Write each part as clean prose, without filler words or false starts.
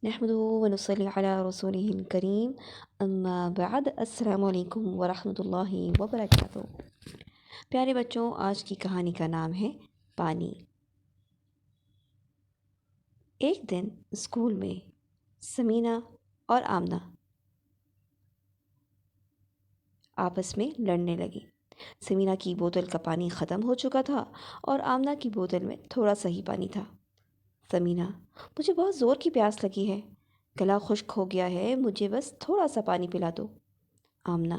نحمده ونصلي على رسوله الكريم اما بعد السلام علیکم ورحمۃ اللہ وبرکاتہ۔ پیارے بچوں، آج کی کہانی کا نام ہے پانی۔ ایک دن اسکول میں سمینہ اور آمنہ آپس میں لڑنے لگی۔ سمینہ کی بوتل کا پانی ختم ہو چکا تھا اور آمنہ کی بوتل میں تھوڑا سا ہی پانی تھا۔ سمینہ: مجھے بہت زور کی پیاس لگی ہے، گلا خشک ہو گیا ہے، مجھے بس تھوڑا سا پانی پلا دو۔ آمنہ: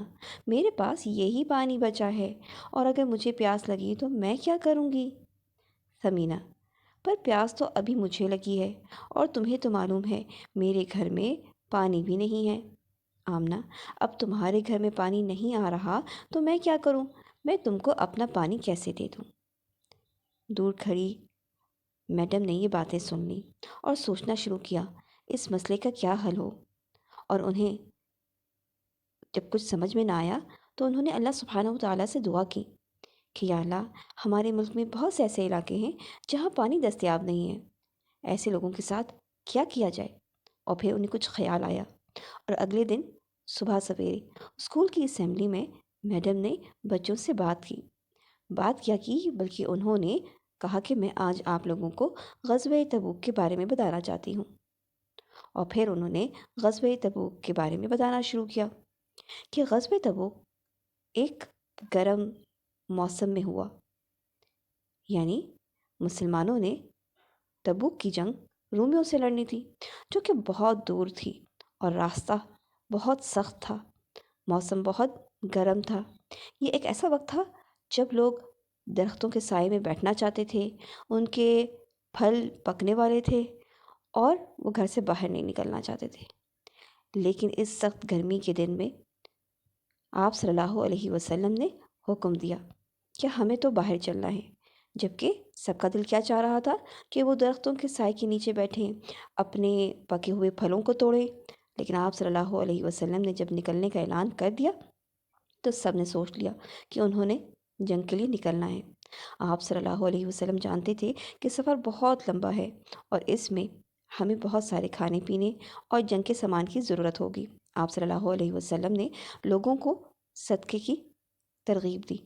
میرے پاس یہی پانی بچا ہے اور اگر مجھے پیاس لگی تو میں کیا کروں گی؟ سمینہ: پر پیاس تو ابھی مجھے لگی ہے اور تمہیں تو معلوم ہے میرے گھر میں پانی بھی نہیں ہے۔ آمنہ: اب تمہارے گھر میں پانی نہیں آ رہا تو میں کیا کروں؟ میں تم کو اپنا پانی کیسے دے دوں؟ دور کھڑی میڈم نے یہ باتیں سن لی اور سوچنا شروع کیا اس مسئلے کا کیا حل ہو، اور انہیں جب کچھ سمجھ میں نہ آیا تو انہوں نے اللہ سبحانہ و تعالیٰ سے دعا کی کہ یا اللہ، ہمارے ملک میں بہت سے ایسے علاقے ہیں جہاں پانی دستیاب نہیں ہے، ایسے لوگوں کے ساتھ کیا کیا جائے؟ اور پھر انہیں کچھ خیال آیا اور اگلے دن صبح سویرے اسکول کی اسمبلی میں میڈم نے بچوں سے بات کیا کی بلکہ انہوں نے کہا کہ میں آج آپ لوگوں کو غزوہ تبوک کے بارے میں بتانا چاہتی ہوں۔ اور پھر انہوں نے غزوہ تبوک کے بارے میں بتانا شروع کیا کہ غزوہ تبوک ایک گرم موسم میں ہوا، یعنی مسلمانوں نے تبوک کی جنگ رومیوں سے لڑنی تھی جو کہ بہت دور تھی اور راستہ بہت سخت تھا، موسم بہت گرم تھا۔ یہ ایک ایسا وقت تھا جب لوگ درختوں کے سائے میں بیٹھنا چاہتے تھے، ان کے پھل پکنے والے تھے اور وہ گھر سے باہر نہیں نکلنا چاہتے تھے۔ لیکن اس سخت گرمی کے دن میں آپ صلی اللہ علیہ وسلم نے حکم دیا کہ ہمیں تو باہر چلنا ہے، جبکہ سب کا دل کیا چاہ رہا تھا کہ وہ درختوں کے سائے کے نیچے بیٹھیں، اپنے پکے ہوئے پھلوں کو توڑیں۔ لیکن آپ صلی اللہ علیہ وسلم نے جب نکلنے کا اعلان کر دیا تو سب نے سوچ لیا کہ انہوں نے جنگ کے لیے نکلنا ہے۔ آپ صلی اللہ علیہ وسلم جانتے تھے کہ سفر بہت لمبا ہے اور اس میں ہمیں بہت سارے کھانے پینے اور جنگ کے سامان کی ضرورت ہوگی۔ آپ صلی اللہ علیہ وسلم نے لوگوں کو صدقے کی ترغیب دی،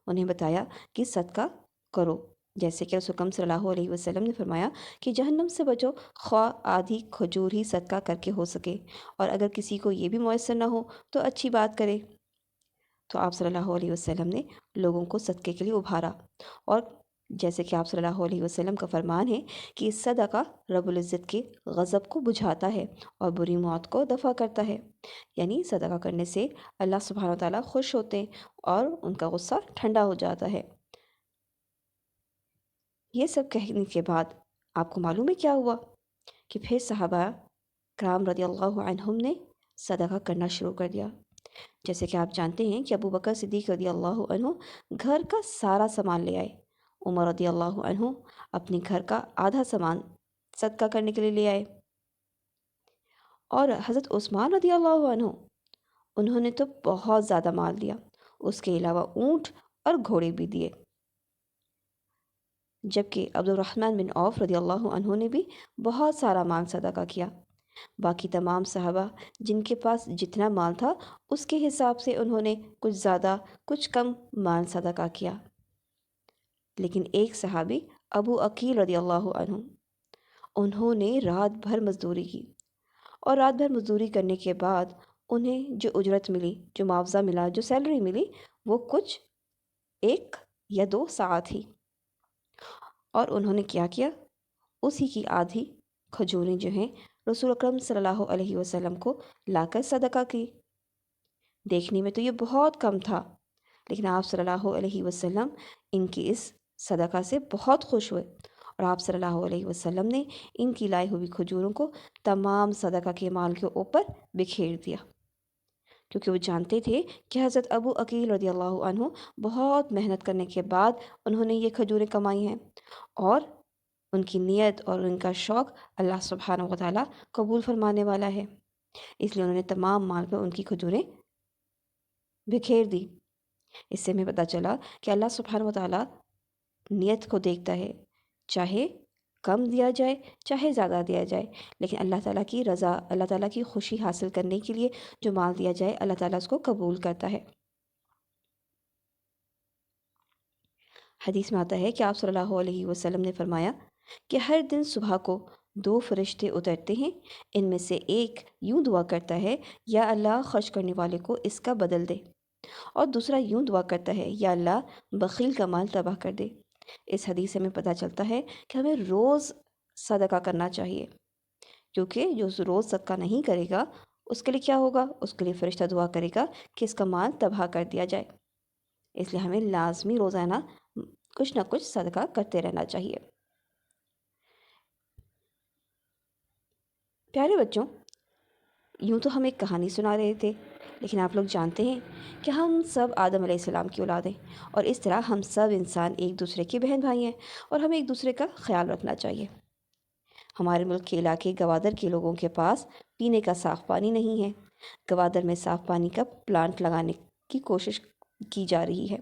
انہیں بتایا کہ صدقہ کرو، جیسے کہ رسول اکرم صلی اللہ علیہ وسلم نے فرمایا کہ جہنم سے بچو خواہ آدھی کھجور ہی صدقہ کر کے ہو سکے، اور اگر کسی کو یہ بھی میسر نہ ہو تو اچھی بات کرے۔ تو آپ صلی اللہ علیہ وسلم نے لوگوں کو صدقے کے لیے ابھارا، اور جیسے کہ آپ صلی اللہ علیہ وسلم کا فرمان ہے کہ صدقہ رب العزت کے غضب کو بجھاتا ہے اور بری موت کو دفع کرتا ہے، یعنی صدقہ کرنے سے اللہ سبحانہ و تعالیٰ خوش ہوتے ہیں اور ان کا غصہ ٹھنڈا ہو جاتا ہے۔ یہ سب کہنے کے بعد آپ کو معلوم ہے کیا ہوا کہ پھر صحابہ کرام رضی اللہ عنہم نے صدقہ کرنا شروع کر دیا۔ جیسے کہ آپ جانتے ہیں کہ ابو بکر صدیق رضی اللہ عنہ گھر کا سارا سامان لے آئے، عمر رضی اللہ عنہ اپنے گھر کا آدھا سامان صدقہ کرنے کے لیے لے آئے، اور حضرت عثمان رضی اللہ عنہ انہوں نے تو بہت زیادہ مال دیا، اس کے علاوہ اونٹ اور گھوڑے بھی دیے، جبکہ عبد الرحمن بن عوف رضی اللہ عنہ نے بھی بہت سارا مال صدقہ کیا۔ باقی تمام صحابہ جن کے پاس جتنا مال تھا اس کے حساب سے انہوں نے کچھ زیادہ کچھ کم مال صدقہ کیا۔ لیکن ایک صحابی ابو عقیل رضی اللہ عنہ، انہوں نے رات بھر مزدوری کی، اور رات بھر مزدوری کرنے کے بعد انہیں جو اجرت ملی، جو معاوضہ ملا، جو سیلری ملی، وہ کچھ 1 یا 2 ساعت تھی، اور انہوں نے کیا کیا، اسی کی آدھی کھجوریں جو ہیں رسول اکرم صلی اللہ علیہ وسلم کو لا کر صدقہ کی۔ دیکھنے میں تو یہ بہت کم تھا، لیکن آپ صلی اللہ علیہ وسلم ان کی اس صدقہ سے بہت خوش ہوئے، اور آپ صلی اللہ علیہ وسلم نے ان کی لائی ہوئی کھجوروں کو تمام صدقہ کے مال کے اوپر بکھیر دیا، کیونکہ وہ جانتے تھے کہ حضرت ابو عقیل رضی اللہ عنہ بہت محنت کرنے کے بعد انہوں نے یہ کھجوریں کمائی ہیں، اور ان کی نیت اور ان کا شوق اللہ سبحانہ و تعالیٰ قبول فرمانے والا ہے، اس لیے انہوں نے تمام مال پر ان کی کھجوریں بکھیر دی۔ اس سے ہمیں پتہ چلا کہ اللہ سبحانہ و تعالیٰ نیت کو دیکھتا ہے، چاہے کم دیا جائے چاہے زیادہ دیا جائے، لیکن اللہ تعالیٰ کی رضا، اللہ تعالیٰ کی خوشی حاصل کرنے کے لیے جو مال دیا جائے اللہ تعالیٰ اس کو قبول کرتا ہے۔ حدیث میں آتا ہے کہ آپ صلی اللہ علیہ وسلم نے فرمایا کہ ہر دن صبح کو 2 فرشتے اترتے ہیں، ان میں سے ایک یوں دعا کرتا ہے یا اللہ خرچ کرنے والے کو اس کا بدل دے، اور دوسرا یوں دعا کرتا ہے یا اللہ بخیل کا مال تباہ کر دے۔ اس حدیث سے ہمیں پتہ چلتا ہے کہ ہمیں روز صدقہ کرنا چاہیے، کیونکہ جو روز صدقہ نہیں کرے گا اس کے لیے کیا ہوگا؟ اس کے لیے فرشتہ دعا کرے گا کہ اس کا مال تباہ کر دیا جائے۔ اس لیے ہمیں لازمی روزانہ کچھ نہ کچھ صدقہ کرتے رہنا چاہیے۔ پیارے بچوں، یوں تو ہم ایک کہانی سنا رہے تھے، لیکن آپ لوگ جانتے ہیں کہ ہم سب آدم علیہ السلام کی اولاد ہیں، اور اس طرح ہم سب انسان ایک دوسرے کے بہن بھائی ہیں، اور ہمیں ایک دوسرے کا خیال رکھنا چاہیے۔ ہمارے ملک کے علاقے گوادر کے لوگوں کے پاس پینے کا صاف پانی نہیں ہے۔ گوادر میں صاف پانی کا پلانٹ لگانے کی کوشش کی جا رہی ہے،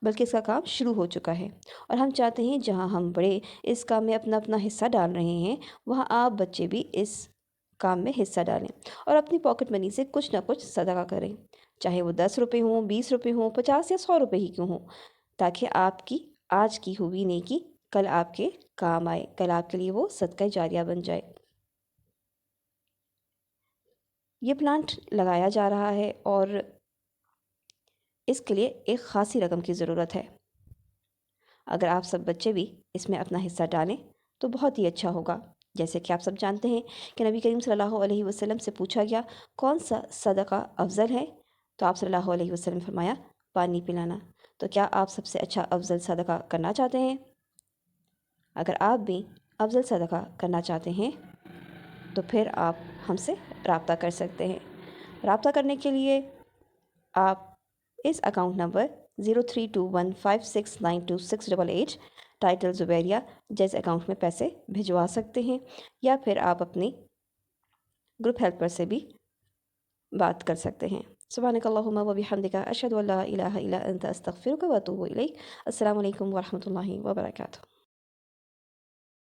بلکہ اس کا کام شروع ہو چکا ہے، اور ہم چاہتے ہیں جہاں ہم بڑے اس کام میں اپنا اپنا حصہ ڈال رہے ہیں، وہاں آپ بچے بھی اس کام میں حصہ ڈالیں اور اپنی پاکٹ منی سے کچھ نہ کچھ صدقہ کریں، چاہے وہ 10 روپے ہوں، 20 روپے ہوں، 50 یا 100 روپے ہی کیوں ہوں، تاکہ آپ کی آج کی ہوئی نیکی کل آپ کے کام آئے، کل آپ کے لیے وہ صدقہ جاریہ بن جائے۔ یہ پلانٹ لگایا جا رہا ہے اور اس کے لیے ایک خاصی رقم کی ضرورت ہے۔ اگر آپ سب بچے بھی اس میں اپنا حصہ ڈالیں تو بہت ہی اچھا ہوگا۔ جیسے کہ آپ سب جانتے ہیں کہ نبی کریم صلی اللہ علیہ وسلم سے پوچھا گیا کون سا صدقہ افضل ہے، تو آپ صلی اللہ علیہ وسلم فرمایا پانی پلانا۔ تو کیا آپ سب سے اچھا افضل صدقہ کرنا چاہتے ہیں؟ اگر آپ بھی افضل صدقہ کرنا چاہتے ہیں تو پھر آپ ہم سے رابطہ کر سکتے ہیں۔ رابطہ کرنے کے لیے آپ اس اکاؤنٹ نمبر 0321569268 ٹائٹل زبیریہ جیسے اکاؤنٹ میں پیسے بھجوا سکتے ہیں، یا پھر آپ اپنی گروپ ہیلپر سے بھی بات کر سکتے ہیں۔ سبحانک اللہم و بحمدک، اشہد ان لا الہ الا انت، استغفرک و اتوب الیک۔ السلام علیکم ورحمۃ اللہ وبرکاتہ۔